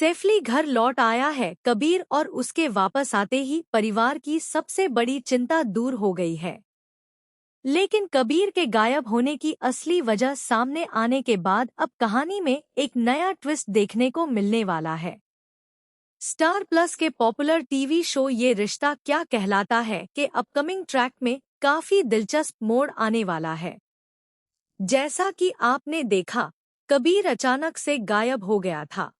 सैफली घर लौट आया है। कबीर और उसके वापस आते ही परिवार की सबसे बड़ी चिंता दूर हो गई है। लेकिन कबीर के गायब होने की असली वजह सामने आने के बाद अब कहानी में एक नया ट्विस्ट देखने को मिलने वाला है। स्टार प्लस के पॉपुलर टीवी शो ये रिश्ता क्या कहलाता है के अपकमिंग ट्रैक में काफी दिलचस्प मोड़ आने वाला है। जैसा कि आपने देखा, कबीर अचानक से गायब हो गया था।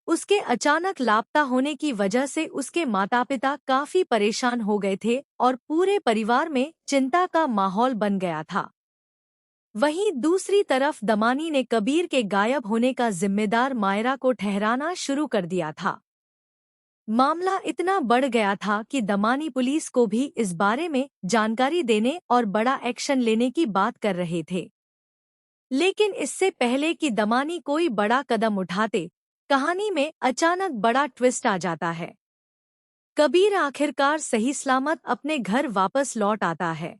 उसके अचानक लापता होने की वजह से उसके माता-पिता काफी परेशान हो गए थे और पूरे परिवार में चिंता का माहौल बन गया था। वहीं दूसरी तरफ दमानी ने कबीर के गायब होने का जिम्मेदार मायरा को ठहराना शुरू कर दिया था। मामला इतना बढ़ गया था कि दमानी पुलिस को भी इस बारे में जानकारी देने और बड़ा एक्शन लेने की बात कर रहे थे। लेकिन इससे पहले कि दमानी कोई बड़ा कदम उठाते, कहानी में अचानक बड़ा ट्विस्ट आ जाता है। कबीर आखिरकार सही सलामत अपने घर वापस लौट आता है।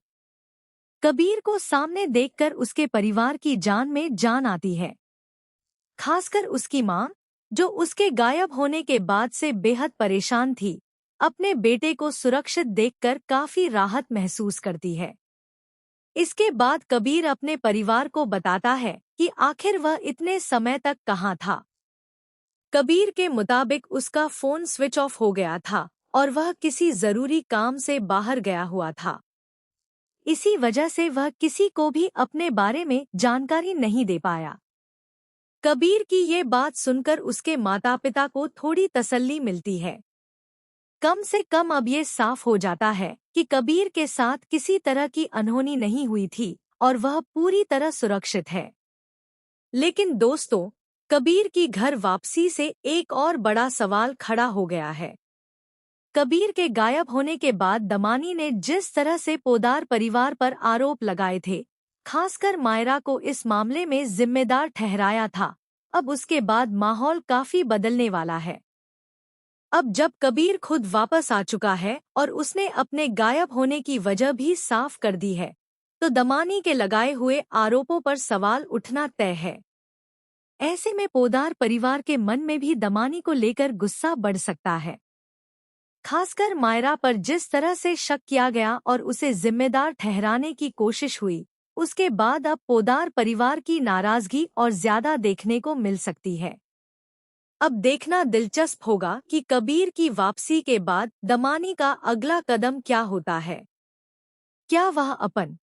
कबीर को सामने देखकर उसके परिवार की जान में जान आती है। खासकर उसकी मां, जो उसके गायब होने के बाद से बेहद परेशान थी, अपने बेटे को सुरक्षित देखकर काफी राहत महसूस करती है। इसके बाद कबीर अपने परिवार को बताता है कि आखिर वह इतने समय तक कहाँ था। कबीर के मुताबिक उसका फोन स्विच ऑफ हो गया था और वह किसी जरूरी काम से बाहर गया हुआ था। इसी वजह से वह किसी को भी अपने बारे में जानकारी नहीं दे पाया। कबीर की ये बात सुनकर उसके माता-पिता को थोड़ी तसल्ली मिलती है। कम से कम अब ये साफ हो जाता है कि कबीर के साथ किसी तरह की अनहोनी नहीं हुई थी और वह पूरी तरह सुरक्षित है। लेकिन दोस्तों, कबीर की घर वापसी से एक और बड़ा सवाल खड़ा हो गया है। कबीर के गायब होने के बाद दमानी ने जिस तरह से पोदार परिवार पर आरोप लगाए थे, खासकर मायरा को इस मामले में जिम्मेदार ठहराया था, अब उसके बाद माहौल काफी बदलने वाला है। अब जब कबीर खुद वापस आ चुका है और उसने अपने गायब होने की वजह भी साफ कर दी है, तो दमानी के लगाए हुए आरोपों पर सवाल उठना तय है। ऐसे में पोदार परिवार के मन में भी दमानी को लेकर गुस्सा बढ़ सकता है। खासकर मायरा पर जिस तरह से शक किया गया और उसे जिम्मेदार ठहराने की कोशिश हुई, उसके बाद अब पोदार परिवार की नाराजगी और ज्यादा देखने को मिल सकती है। अब देखना दिलचस्प होगा कि कबीर की वापसी के बाद दमानी का अगला कदम क्या होता है। क्या वह अपन